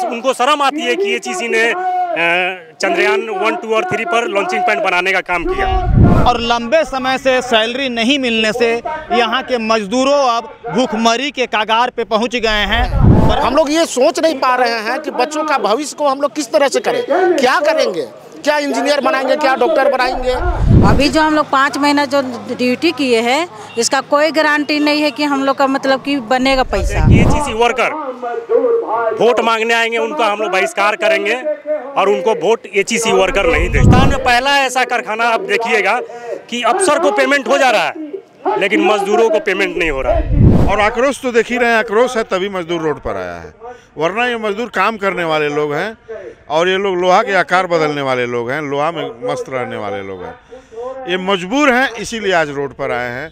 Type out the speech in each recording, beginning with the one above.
उनको शर्म आती है कि एचईसी ने चंद्रयान 1, 2 और 3 पर लॉन्चिंग पैड बनाने का काम किया। और लंबे समय से सैलरी नहीं मिलने से यहाँ के मजदूरों अब भूखमरी के कगार पे पहुँच गए हैं। पर हम लोग ये सोच नहीं पा रहे हैं कि बच्चों का भविष्य को हम लोग किस तरह से करें, क्या करेंगे, क्या इंजीनियर बनाएंगे, क्या डॉक्टर बनाएंगे। अभी जो हम लोग 5 महीना जो ड्यूटी किए हैं इसका कोई गारंटी नहीं है कि हम लोग का मतलब कि बनेगा पैसा। एचईसी वर्कर वोट मांगने आएंगे, उनका हम लोग बहिष्कार करेंगे और उनको वोट एचईसी वर्कर नहीं देंगे। हिंदुस्तान में पहला ऐसा कारखाना आप देखिएगा कि अफसर को पेमेंट हो जा रहा है लेकिन मजदूरों को पेमेंट नहीं हो रहा है। और आक्रोश तो देख ही रहे हैं, आक्रोश है तभी मजदूर रोड पर आया है, वरना ये मजदूर काम करने वाले लोग हैं और ये लोग लोहा के आकार बदलने वाले लोग हैं, लोहा में मस्त रहने वाले लोग हैं। ये मजबूर हैं इसीलिए आज रोड पर आए हैं।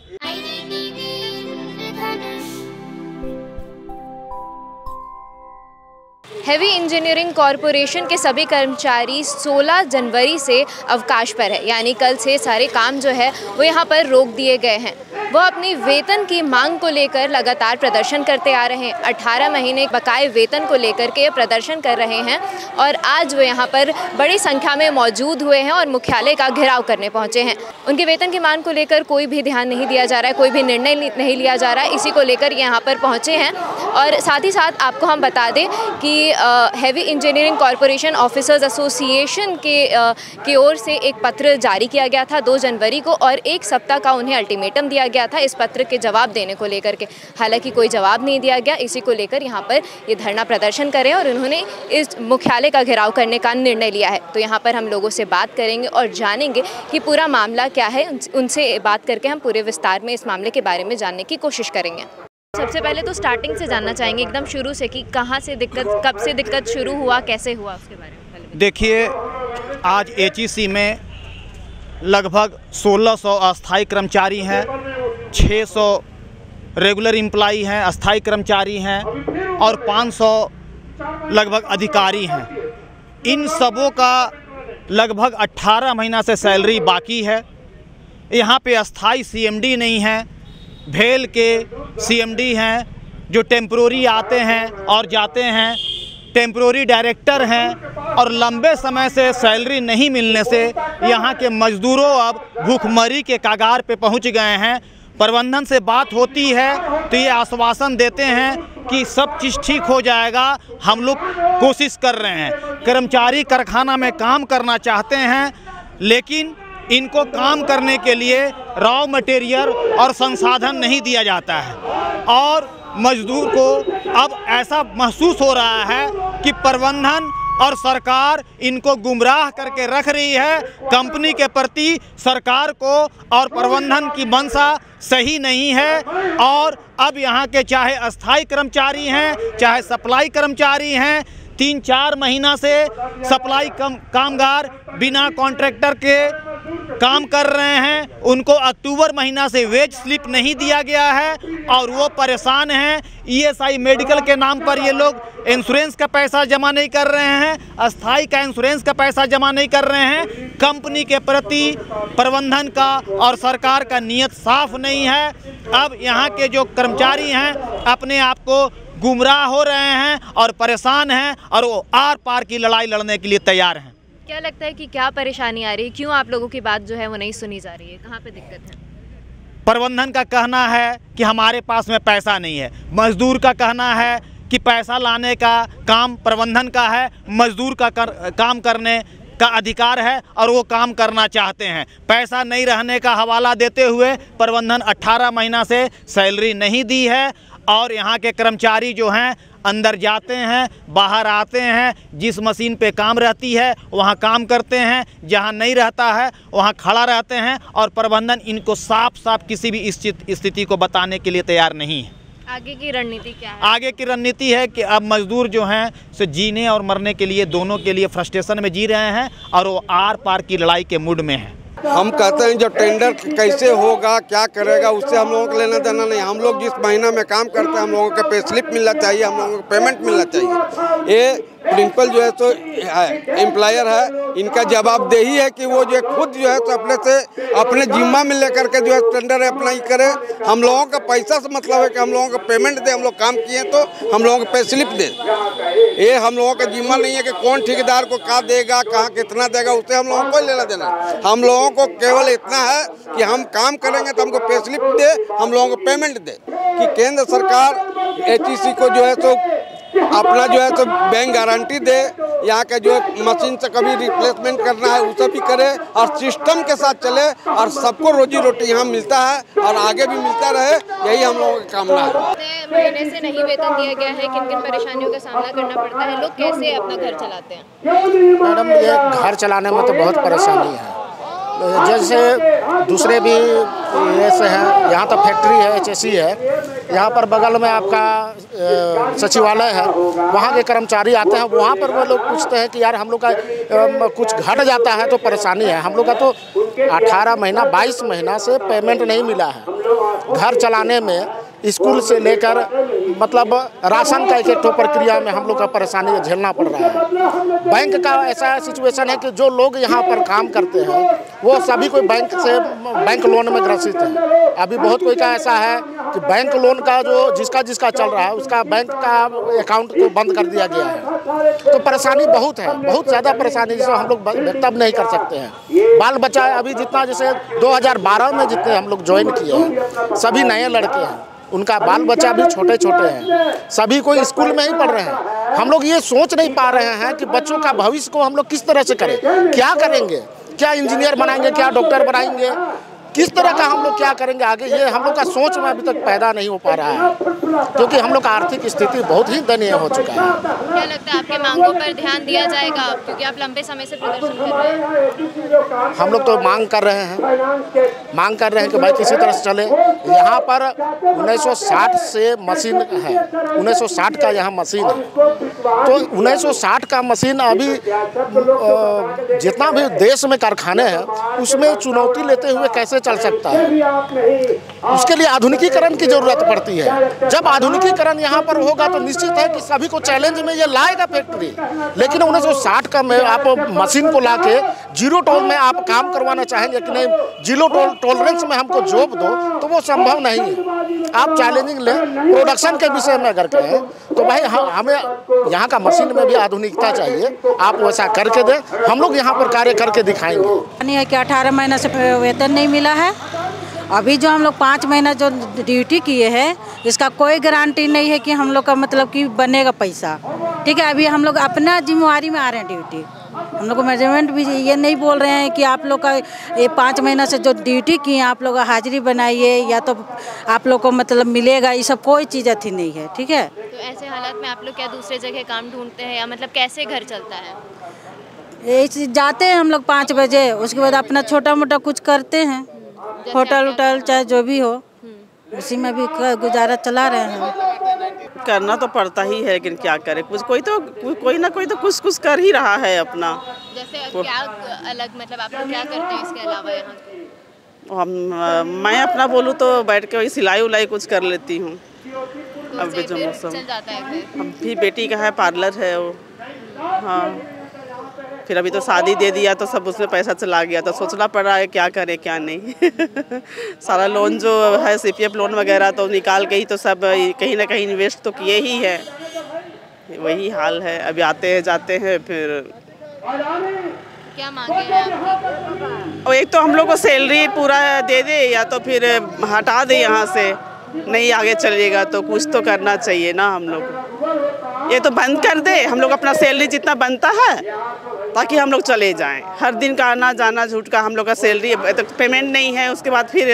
हेवी इंजीनियरिंग कॉरपोरेशन के सभी कर्मचारी 16 जनवरी से अवकाश पर है, यानी कल से सारे काम जो है वो यहाँ पर रोक दिए गए हैं। वो अपनी वेतन की मांग को लेकर लगातार प्रदर्शन करते आ रहे हैं। 18 महीने बकाए वेतन को लेकर के प्रदर्शन कर रहे हैं और आज वो यहाँ पर बड़ी संख्या में मौजूद हुए हैं और मुख्यालय का घेराव करने पहुँचे हैं। उनकी वेतन की मांग को लेकर कोई भी ध्यान नहीं दिया जा रहा है, कोई भी निर्णय नहीं लिया जा रहा है, इसी को लेकर यहाँ पर पहुँचे हैं। और साथ ही साथ आपको हम बता दें कि heavy engineering corporation officers association की ओर से एक पत्र जारी किया गया था 2 जनवरी को और 1 सप्ताह का उन्हें अल्टीमेटम दिया गया था इस पत्र के जवाब देने को लेकर के। हालांकि कोई जवाब नहीं दिया गया, इसी को लेकर यहाँ पर ये धरना प्रदर्शन करें और उन्होंने इस मुख्यालय का घेराव करने का निर्णय लिया है। तो यहाँ पर हम लोगों से बात करेंगे और जानेंगे कि पूरा मामला क्या है। उनसे बात करके हम पूरे विस्तार में इस मामले के बारे में जानने की कोशिश करेंगे। सबसे पहले तो स्टार्टिंग से जानना चाहेंगे, एकदम शुरू से, कि कहाँ से दिक्कत, कब से दिक्कत शुरू हुआ, कैसे हुआ, उसके बारे में। देखिए, आज एचईसी में लगभग 1600 अस्थायी कर्मचारी हैं, 600 रेगुलर एम्प्लॉई हैं, अस्थायी कर्मचारी हैं और 500 लगभग अधिकारी हैं। इन सबों का लगभग 18 महीना से सैलरी बाकी है। यहाँ पे अस्थायी सीएमडी नहीं है, भेल के सीएमडी हैं जो टेम्प्रोरी आते हैं और जाते हैं, टेम्प्रोरी डायरेक्टर हैं और लंबे समय से सैलरी नहीं मिलने से यहाँ के मजदूरों अब भूखमरी के कगार पे पहुँच गए हैं। प्रबंधन से बात होती है तो ये आश्वासन देते हैं कि सब चीज़ ठीक हो जाएगा, हम लोग कोशिश कर रहे हैं। कर्मचारी कारखाना में काम करना चाहते हैं लेकिन इनको काम करने के लिए रॉ मटेरियल और संसाधन नहीं दिया जाता है और मजदूर को अब ऐसा महसूस हो रहा है कि प्रबंधन और सरकार इनको गुमराह करके रख रही है। कंपनी के प्रति सरकार को और प्रबंधन की मंशा सही नहीं है और अब यहाँ के चाहे अस्थायी कर्मचारी हैं चाहे सप्लाई कर्मचारी हैं, 3-4 महीना से सप्लाई कामगार बिना कॉन्ट्रैक्टर के काम कर रहे हैं। उनको अक्टूबर महीना से वेज स्लिप नहीं दिया गया है और वो परेशान हैं। ईएसआई मेडिकल के नाम पर ये लोग इंश्योरेंस का पैसा जमा नहीं कर रहे हैं, अस्थाई का इंश्योरेंस का पैसा जमा नहीं कर रहे हैं। कंपनी के प्रति प्रबंधन का और सरकार का नीयत साफ नहीं है। अब यहाँ के जो कर्मचारी हैं अपने आप को गुमराह हो रहे हैं और परेशान हैं और वो आर पार की लड़ाई लड़ने के लिए तैयार हैं। क्या लगता है कि क्या परेशानी आ रही है, क्यों आप लोगों की बात जो है वो नहीं सुनी जा रही है, कहाँ पे दिक्कत है? प्रबंधन का कहना है कि हमारे पास में पैसा नहीं है, मजदूर का कहना है कि पैसा लाने का काम प्रबंधन का है, मजदूर का काम करने का अधिकार है और वो काम करना चाहते हैं। पैसा नहीं रहने का हवाला देते हुए प्रबंधन 18 महीना से सैलरी नहीं दी है और यहाँ के कर्मचारी जो हैं अंदर जाते हैं बाहर आते हैं, जिस मशीन पे काम रहती है वहाँ काम करते हैं, जहाँ नहीं रहता है वहाँ खड़ा रहते हैं और प्रबंधन इनको साफ साफ किसी भी स्थिति को बताने के लिए तैयार नहीं है। आगे की रणनीति क्या है? आगे की रणनीति है कि अब मजदूर जो हैं सो जीने और मरने के लिए दोनों के लिए फ्रस्ट्रेशन में जी रहे हैं और वो आर पार की लड़ाई के मूड में हैं। हम कहते हैं जो टेंडर कैसे होगा क्या करेगा उससे हम लोगों को लेना देना नहीं। हम लोग जिस महीना में काम करते हैं हम लोगों को पे स्लिप मिलना चाहिए, हम लोगों को पेमेंट मिलना चाहिए। ये प्रिंसिपल जो है तो एम्प्लॉयर है, इनका जवाबदेही है कि वो जो है खुद जो है तो अपने जिम्मा में लेकर के जो है टेंडर अप्लाई करे। हम लोगों का पैसा से मतलब है कि हम लोगों को पेमेंट दे, हम लोग काम किए तो हम लोगों को पे स्लिप दे। ये हम लोगों का जिम्मा नहीं है कि कौन ठेकेदार को क्या देगा, कहाँ कितना देगा, उससे हम लोगों को लेना देना। हम लोगों को केवल इतना है कि हम काम करेंगे तो हमको पे स्लिप दे, हम लोगों को पेमेंट दे। कि केंद्र सरकार HEC को जो है तो अपना जो है तो बैंक गारंटी दे, यहाँ का जो मशीन से कभी रिप्लेसमेंट करना है उसे भी करे और सिस्टम के साथ चले और सबको रोजी रोटी यहाँ मिलता है और आगे भी मिलता रहे, यही हम लोगों की कामना है। महीने से नहीं वेतन दिया गया है, किन किन परेशानियों का सामना करना पड़ता है, लोग कैसे अपना घर चलाते हैं? मैडम, ये घर चलाने में तो बहुत परेशानी है। जैसे दूसरे भी ऐसे हैं, यहाँ तो फैक्ट्री है, HEC है, यहाँ पर बगल में आपका सचिवालय है, वहाँ के कर्मचारी आते हैं, वहाँ पर वो लोग पूछते हैं कि यार हम लोग का कुछ घट जाता है तो परेशानी है। हम लोग का तो 18 महीना 22 महीना से पेमेंट नहीं मिला है। घर चलाने में स्कूल से लेकर मतलब राशन का एक प्रक्रिया में हम लोग का परेशानी झेलना पड़ रहा है। बैंक का ऐसा सिचुएशन है कि जो लोग यहाँ पर काम करते हैं वो सभी कोई बैंक लोन में ग्रसित है। अभी बहुत कोई का ऐसा है कि बैंक लोन का जो जिसका चल रहा है उसका बैंक का अकाउंट को बंद कर दिया गया है। तो परेशानी बहुत है, बहुत ज़्यादा परेशानी, जिसे हम लोग व्यक्तव्य नहीं कर सकते हैं। बाल बच्चा अभी जितना जैसे 2012 में जितने हम लोग ज्वाइन किए हैं सभी नए लड़के हैं, उनका बाल बच्चा भी छोटे छोटे हैं, सभी कोई स्कूल में ही पढ़ रहे हैं। हम लोग ये सोच नहीं पा रहे हैं कि बच्चों का भविष्य को हम लोग किस तरह से करें, क्या करेंगे, क्या इंजीनियर बनाएंगे, क्या डॉक्टर बनाएंगे, किस तरह का हम लोग क्या करेंगे आगे, ये हम लोग का सोच में अभी तक पैदा नहीं हो पा रहा है, क्योंकि हम लोग का आर्थिक स्थिति बहुत ही दयनीय हो चुका है। क्या लगता है आपके मांगों पर ध्यान दिया जाएगा, क्योंकि आप लंबे समय से प्रदर्शन कर रहे हैं? हम लोग तो मांग कर रहे हैं कि भाई किसी तरह से चले। यहाँ पर 1960 से मशीन है, 1960 का यहाँ मशीन है, तो 1960 का मशीन अभी जितना भी देश में कारखाने हैं उसमें चुनौती लेते हुए कैसे चल सकता है। उसके लिए आधुनिकीकरण की जरूरत पड़ती है। जब आधुनिकीकरण यहाँ पर होगा तो निश्चित है कि सभी को चैलेंज में ये लाएगा फैक्ट्री। लेकिन 1960 का में आप मशीन को लाके जीरो टोल में आप काम करवाना चाहेंगे कि नहीं, जीरो टॉलरेंस में हमको जॉब दो, तो वो संभव नहीं है। आप चैलेंजिंग ले प्रोडक्शन के विषय में अगर कहें तो भाई हमें यहाँ का मशीन में भी आधुनिकता चाहिए, आप वैसा करके दें, हम लोग यहाँ पर कार्य करके दिखाएंगे। है कि 18 महीना से वेतन नहीं मिला है। अभी जो हम लोग 5 महीना जो ड्यूटी किए हैं इसका कोई गारंटी नहीं है कि हम लोग का मतलब कि बनेगा पैसा। ठीक है, अभी हम लोग अपना जिम्मेवारी में आ रहे हैं ड्यूटी। हम लोग को मैनेजमेंट भी ये नहीं बोल रहे हैं कि आप लोग का ये 5 महीना से जो ड्यूटी किए आप लोग हाजिरी बनाइए या तो आप लोग को मतलब मिलेगा, ये सब कोई चीज़ अथी नहीं है। ठीक है, तो ऐसे हालात में आप लोग क्या दूसरे जगह काम ढूंढते हैं या मतलब कैसे घर चलता है? ये जाते हैं हम लोग 5 बजे, उसके बाद अपना छोटा मोटा कुछ करते हैं, होटल उटल चाहे जो भी हो, उसी में भी गुजारा चला रहे हैं। करना तो पड़ता ही है, लेकिन क्या करे, कोई ना कोई तो कुछ कर ही रहा है अपना। जैसे क्या अलग मतलब आप लोग क्या करते हैं इसके अलावा यहाँ? मैं अपना बोलूँ तो बैठ के वही सिलाई उलाई कुछ कर लेती हूँ। अब जो मौसम चल जाता है। अभी बेटी का है, पार्लर है वो। हाँ, फिर अभी तो शादी दे दिया तो सब उसमें पैसा चला गया, तो सोचना पड़ रहा है क्या करे क्या नहीं। सारा लोन जो है CPF लोन वगैरह तो निकाल के ही तो सब कहीं ना कहीं इन्वेस्ट तो किए ही है, वही हाल है। अभी आते हैं जाते हैं फिर। क्या मांगे हैं आपकी? और एक तो हम लोग को सैलरी पूरा दे दे या तो फिर हटा दे यहाँ से, नहीं आगे चलेगा तो कुछ तो करना चाहिए ना हम लोग। ये तो बंद कर दे, हम लोग अपना सैलरी जितना बनता है ताकि हम लोग चले जाएं। हर दिन का आना जाना झूठ का हम लोग का सैलरी तो पेमेंट नहीं है, उसके बाद फिर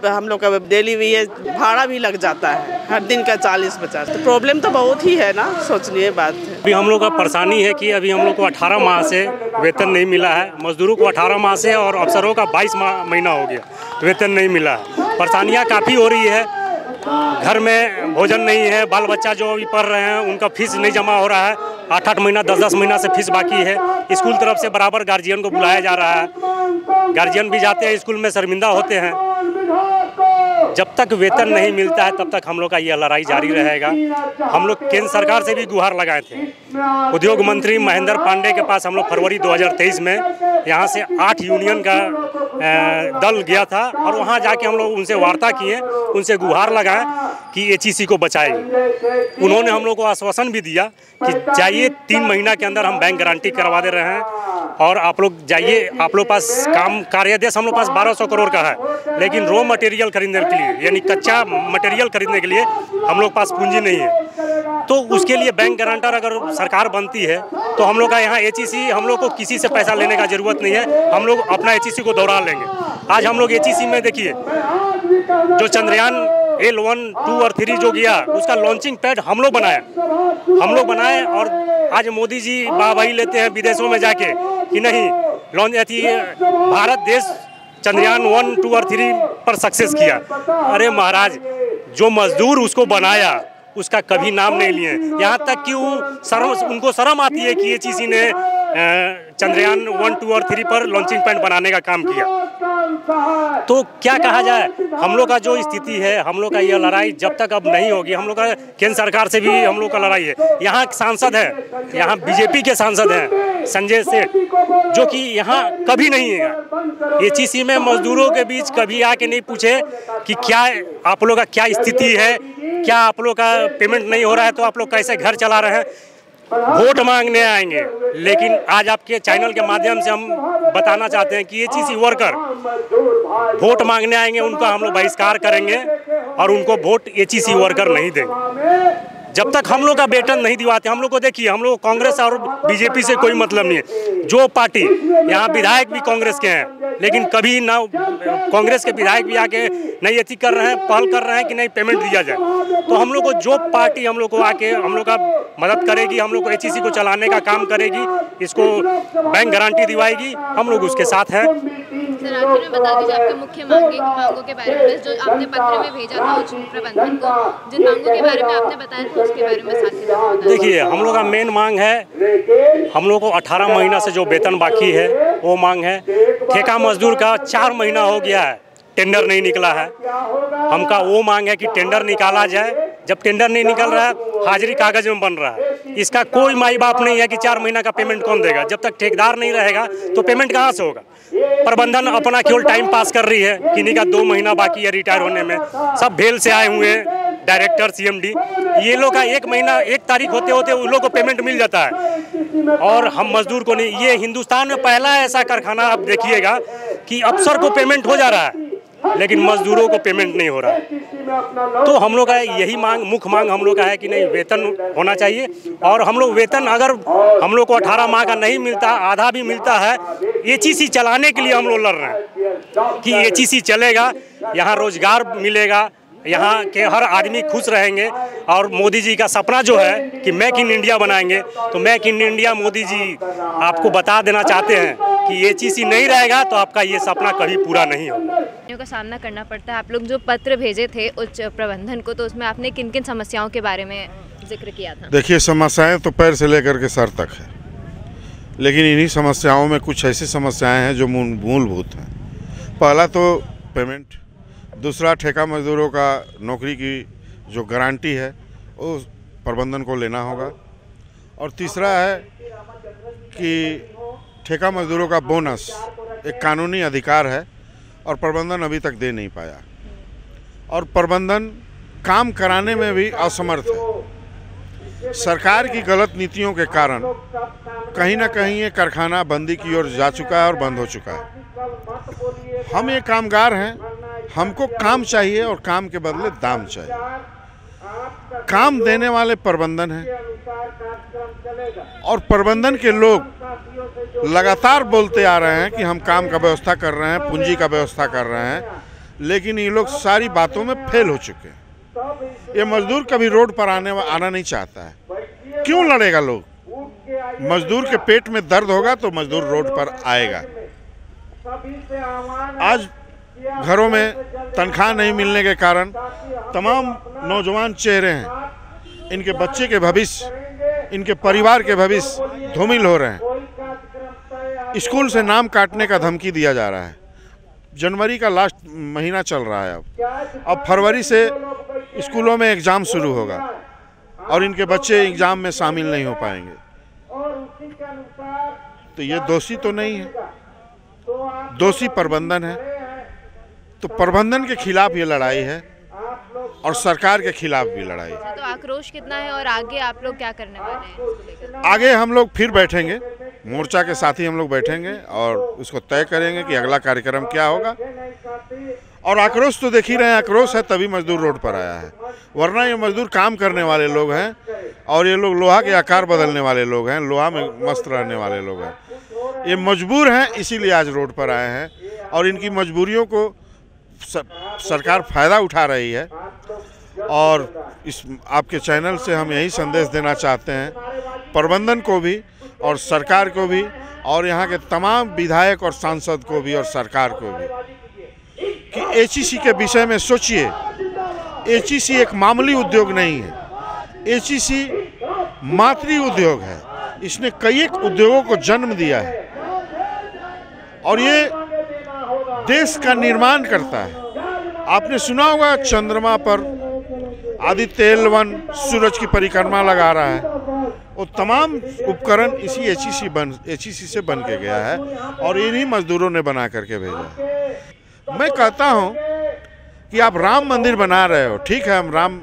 हम लोग का डेली भी ये भाड़ा भी लग जाता है, हर दिन का 40-50। तो प्रॉब्लम तो बहुत ही है ना, सोचनीय बात है। अभी हम लोग का परेशानी है कि अभी हम लोग को 18 माह से वेतन नहीं मिला है, मजदूरों को 18 माह से और अफसरों का 22 महीना हो गया वेतन नहीं मिला है। परेशानियाँ काफ़ी हो रही है, घर में भोजन नहीं है, बाल बच्चा जो अभी पढ़ रहे हैं उनका फीस नहीं जमा हो रहा है, 8-8 महीना 10-10 महीना से फीस बाकी है। स्कूल तरफ से बराबर गार्जियन को बुलाया जा रहा है, गार्जियन भी जाते हैं स्कूल में, शर्मिंदा होते हैं। जब तक वेतन नहीं मिलता है तब तक हम लोग का यह लड़ाई जारी रहेगा। हम लोग केंद्र सरकार से भी गुहार लगाए थे। उद्योग मंत्री महेंद्र पांडे के पास हम लोग फरवरी 2023 में यहाँ से 8 यूनियन का दल गया था और वहाँ जाके हम लोग उनसे वार्ता किए, उनसे गुहार लगाए कि एचईसी को बचाएगी। उन्होंने हम लोग को आश्वासन भी दिया कि जाइए 3 महीना के अंदर हम बैंक गारंटी करवा दे रहे हैं और आप लोग जाइए, आप लोग पास काम कार्यादेश हम लोग पास 1200 करोड़ का है, लेकिन रॉ मटेरियल खरीदने के लिए यानी कच्चा मटेरियल खरीदने के लिए हम लोग पास पूंजी नहीं है। तो उसके लिए बैंक गारंटर अगर सरकार बनती है तो हम लोग का यहाँ एचईसी, हम लोग को किसी से पैसा लेने का जरूरत नहीं है, हम लोग अपना एचईसी को दौड़ा लेंगे। आज हम लोग एचईसी में देखिए जो चंद्रयान L1, 2 और 3 जो गया उसका लॉन्चिंग पैड हम लोग बनाए और आज मोदी जी वाहवाही लेते हैं विदेशों में जाके कि नहीं भारत देश चंद्रयान 1, 2 और 3 पर सक्सेस किया। अरे महाराज, जो मजदूर उसको बनाया उसका कभी नाम नहीं लिए। यहाँ तक कि उनको शर्म आती है कि एचईसी ने चंद्रयान 1, 2 और 3 पर लॉन्चिंग पैड बनाने का काम किया। तो क्या कहा जाए, हम लोग का जो स्थिति है, हम लोग का यह लड़ाई जब तक अब नहीं होगी, हम लोग का केंद्र सरकार से भी हम लोग का लड़ाई है। यहाँ सांसद है, यहाँ बीजेपी के सांसद हैं संजय सेठ, जो कि यहाँ कभी नहीं है एचईसी में मजदूरों के बीच कभी आके नहीं पूछे कि क्या आप लोग का क्या स्थिति है, क्या आप लोग का पेमेंट नहीं हो रहा है तो आप लोग कैसे घर चला रहे हैं। वोट मांगने आएंगे, लेकिन आज आपके चैनल के माध्यम से हम बताना चाहते हैं कि एचईसी वर्कर वोट मांगने आएंगे, उनका हम लोग बहिष्कार करेंगे और उनको वोट एचईसी वर्कर नहीं देंगे। जब तक हम लोग का वेतन नहीं दिवाते, हम लोग को देखिए, हम लोग कांग्रेस और बीजेपी से कोई मतलब नहीं है। जो पार्टी यहाँ विधायक भी कांग्रेस के हैं, लेकिन कभी ना कांग्रेस के विधायक भी आके नहीं एथी कर रहे हैं, पहल कर रहे हैं कि नहीं पेमेंट दिया जाए। तो हम लोग को जो पार्टी हम लोग को आके हम लोग का मदद करेगी, हम लोग को एचईसी को चलाने का काम करेगी, इसको बैंक गारंटी दिवाएगी, हम लोग उसके साथ हैं। सर, आखिर में बता दीजिए आपके मुख्य मांगों के बारे में, जो आपने पत्र में भेजा था उच्च प्रबंधन को, जिन मांगों के बारे में आपने बताया था उसके बारे में साथ। देखिए, हम लोग का मेन मांग है, हम लोग को 18 महीना से जो वेतन बाकी है वो मांग है। ठेका मजदूर का 4 महीना हो गया है, टेंडर नहीं निकला है। हमका वो मांग है कि टेंडर निकाला जाए। जब टेंडर नहीं निकल रहा है, हाजिरी कागज में बन रहा है, इसका कोई माई बाप नहीं है कि 4 महीना का पेमेंट कौन देगा। जब तक ठेकेदार नहीं रहेगा तो पेमेंट कहाँ से होगा। प्रबंधन अपना केवल टाइम पास कर रही है, किन्हीं का 2 महीना बाकी है रिटायर होने में। सब भेल से आए हुए हैं डायरेक्टर, सीएमडी, ये लोग का 1 महीना 1 तारीख होते होते उन लोग को पेमेंट मिल जाता है और हम मजदूर को नहीं। ये हिंदुस्तान में पहला ऐसा कारखाना आप देखिएगा कि अफसर को पेमेंट हो जा रहा है लेकिन मजदूरों को पेमेंट नहीं हो रहा है। तो हम लोग का यही मांग, मुख्य मांग हम लोग का है कि नहीं, वेतन होना चाहिए। और हम लोग वेतन अगर हम लोग को 18 माह का नहीं मिलता, आधा भी मिलता है, एचईसी चलाने के लिए हम लोग लड़ रहे हैं कि एचईसी चलेगा, यहाँ रोजगार मिलेगा, यहाँ के हर आदमी खुश रहेंगे। और मोदी जी का सपना जो है कि मेक इन इंडिया बनाएंगे, तो make in India Modi ji आपको बता देना चाहते हैं कि एचईसी नहीं रहेगा तो आपका ये सपना कभी पूरा नहीं होगा। का सामना करना पड़ता है। आप लोग जो पत्र भेजे थे उच्च प्रबंधन को, तो उसमें आपने किन किन समस्याओं के बारे में जिक्र किया था? देखिए, समस्याएं तो पैर से लेकर के सर तक है, लेकिन इन्हीं समस्याओं में कुछ ऐसी समस्याएं हैं जो मूलभूत हैं। पहला तो पेमेंट, दूसरा ठेका मजदूरों का नौकरी की जो गारंटी है वो प्रबंधन को लेना होगा, और तीसरा है कि ठेका मजदूरों का बोनस एक कानूनी अधिकार है और प्रबंधन अभी तक दे नहीं पाया, और प्रबंधन काम कराने में भी असमर्थ है। सरकार की गलत नीतियों के कारण कहीं ना कहीं ये कारखाना बंदी की ओर जा चुका है और बंद हो चुका है। हम ये कामगार हैं, हमको काम चाहिए और काम के बदले दाम चाहिए। काम देने वाले प्रबंधन हैं और प्रबंधन के लोग लगातार बोलते आ रहे हैं कि हम काम का व्यवस्था कर रहे हैं, पूंजी का व्यवस्था कर रहे हैं, लेकिन ये लोग सारी बातों में फेल हो चुके हैं। ये मजदूर कभी रोड पर आना नहीं चाहता है। क्यों लड़ेगा लोग? मजदूर के पेट में दर्द होगा तो मजदूर रोड पर आएगा। आज घरों में तनख्वाह नहीं मिलने के कारण तमाम नौजवान चेहरे हैं, इनके बच्चे के भविष्य, इनके परिवार के भविष्य धूमिल हो रहे हैं। स्कूल से नाम काटने का धमकी दिया जा रहा है। जनवरी का लास्ट महीना चल रहा है। अब फरवरी से स्कूलों में एग्ज़ाम शुरू होगा और इनके बच्चे एग्ज़ाम में शामिल नहीं हो पाएंगे। तो ये दोषी तो नहीं है, दोषी प्रबंधन है। तो प्रबंधन के खिलाफ ये लड़ाई है और सरकार के खिलाफ भी लड़ाई है। तो आक्रोश कितना है और आगे आप लोग क्या करने वाले हैं इसको लेकर? आगे हम लोग फिर बैठेंगे, मोर्चा के साथ ही हम लोग बैठेंगे और उसको तय करेंगे कि अगला कार्यक्रम क्या होगा। और आक्रोश तो देख ही रहे हैं, आक्रोश है तभी मजदूर रोड पर आया है, वरना ये मजदूर काम करने वाले लोग हैं और ये लोग लोहा के आकार बदलने वाले लोग हैं, लोहा में मस्त रहने वाले लोग हैं। ये मजबूर हैं, इसीलिए आज रोड पर आए हैं और इनकी मजबूरियों को सरकार फ़ायदा उठा रही है। और इस आपके चैनल से हम यही संदेश देना चाहते हैं प्रबंधन को भी और सरकार को भी और यहाँ के तमाम विधायक और सांसद को भी और सरकार को भी कि एचईसी के विषय में सोचिए। एचईसी एक मामूली उद्योग नहीं है, एचईसी मातृ उद्योग है। इसने कई एक उद्योगों को जन्म दिया है और ये देश का निर्माण करता है। आपने सुना होगा चंद्रमा पर आदित्य L1 सूरज की परिक्रमा लगा रहा है। वो तमाम उपकरण इसी एचईसी से बन के गया है और इन्हीं मजदूरों ने बना करके भेजा है। मैं कहता हूँ कि आप राम मंदिर बना रहे हो, ठीक है, हम राम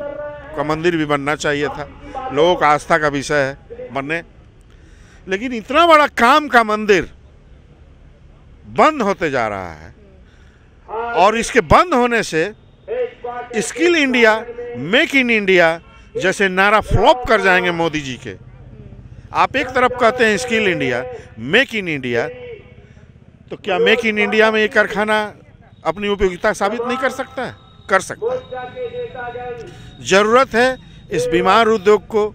का मंदिर भी बनना चाहिए था, लोगों का आस्था का विषय है बनने, लेकिन इतना बड़ा काम का मंदिर बंद होते जा रहा है और इसके बंद होने से skill India, make in India जैसे नारा फ्लॉप कर जाएंगे मोदी जी के। आप एक तरफ कहते हैं skill India, make in India, तो क्या मेक इन इंडिया में ये कारखाना अपनी उपयोगिता साबित नहीं कर सकता है? कर सकता है। जरूरत है इस बीमार उद्योग को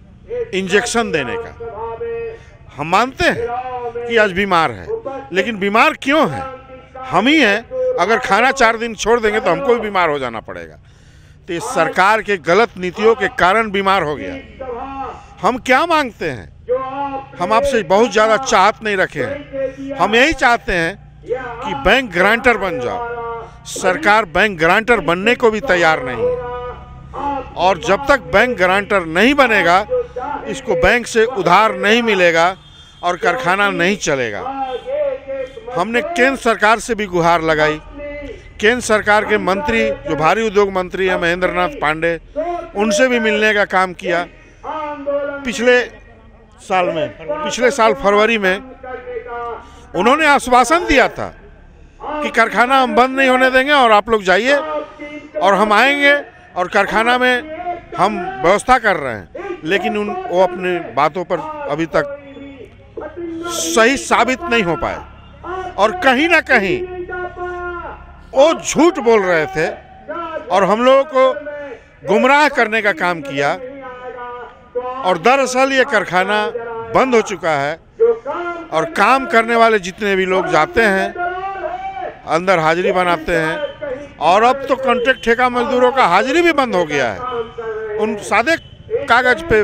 इंजेक्शन देने का। हम मानते हैं कि आज बीमार है, लेकिन बीमार क्यों है? हम ही हैं। अगर खाना 4 दिन छोड़ देंगे तो हमको भी बीमार हो जाना पड़ेगा। तो इस सरकार के गलत नीतियों के कारण बीमार हो गया। हम क्या मांगते हैं? हम आपसे बहुत ज़्यादा चाहत नहीं रखे हैं। हम यही चाहते हैं कि बैंक गारंटर बन जाओ। सरकार बैंक गारंटर बनने को भी तैयार नहीं है और जब तक बैंक गारंटर नहीं बनेगा, इसको बैंक से उधार नहीं मिलेगा और कारखाना नहीं चलेगा। हमने केंद्र सरकार से भी गुहार लगाई। केंद्र सरकार के मंत्री जो भारी उद्योग मंत्री हैं महेंद्र नाथ पांडे, उनसे भी मिलने का काम किया। पिछले साल फरवरी में उन्होंने आश्वासन दिया था कि कारखाना हम बंद नहीं होने देंगे और आप लोग जाइए और हम आएंगे और कारखाना में हम व्यवस्था कर रहे हैं, लेकिन वो अपनी बातों पर अभी तक सही साबित नहीं हो पाए और कहीं ना कहीं वो झूठ बोल रहे थे और हम लोगों को गुमराह करने का काम किया। और दरअसल ये कारखाना बंद हो चुका है और काम करने वाले जितने भी लोग जाते हैं अंदर हाजिरी बनाते हैं और अब तो कॉन्ट्रैक्ट ठेका मजदूरों का हाजिरी भी बंद हो गया है। उन सादे कागज पे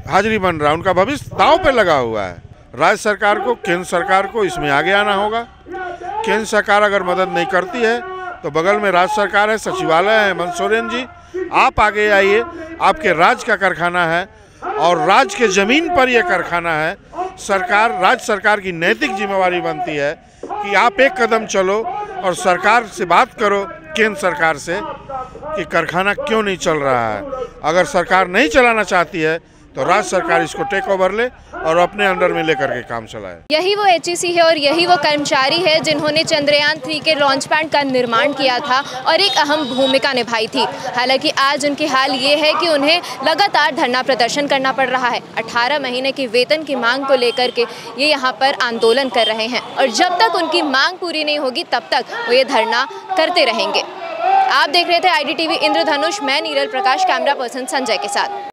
हाजिरी बन रहा है, उनका भविष्य दांव पे लगा हुआ है। राज्य सरकार को, केंद्र सरकार को इसमें आगे आना होगा। केंद्र सरकार अगर मदद नहीं करती है तो बगल में राज्य सरकार है, सचिवालय है, हेमंत सोरेन जी आप आगे आइए। आपके राज्य का कारखाना है और राज्य के ज़मीन पर यह कारखाना है। राज्य सरकार की नैतिक जिम्मेवारी बनती है कि आप एक कदम चलो और सरकार से बात करो, केंद्र सरकार से, कि कारखाना क्यों नहीं चल रहा है। अगर सरकार नहीं चलाना चाहती है तो राज्य सरकार इसको टेक ओवर ले और अपने अंडर में लेकर के काम चलाए। यही वो एचईसी है और यही वो कर्मचारी है जिन्होंने चंद्रयान 3 के लॉन्च पैड का निर्माण किया था और एक अहम भूमिका निभाई थी। हालांकि आज उनकी हाल ये है कि उन्हें लगातार धरना प्रदर्शन करना पड़ रहा है। 18 महीने की वेतन की मांग को लेकर के ये यहाँ पर आंदोलन कर रहे हैं और जब तक उनकी मांग पूरी नहीं होगी तब तक वो ये धरना करते रहेंगे। आप देख रहे थे IDTV इंद्रधनुष, मैं नीरल प्रकाश, कैमरा पर्सन संजय के साथ।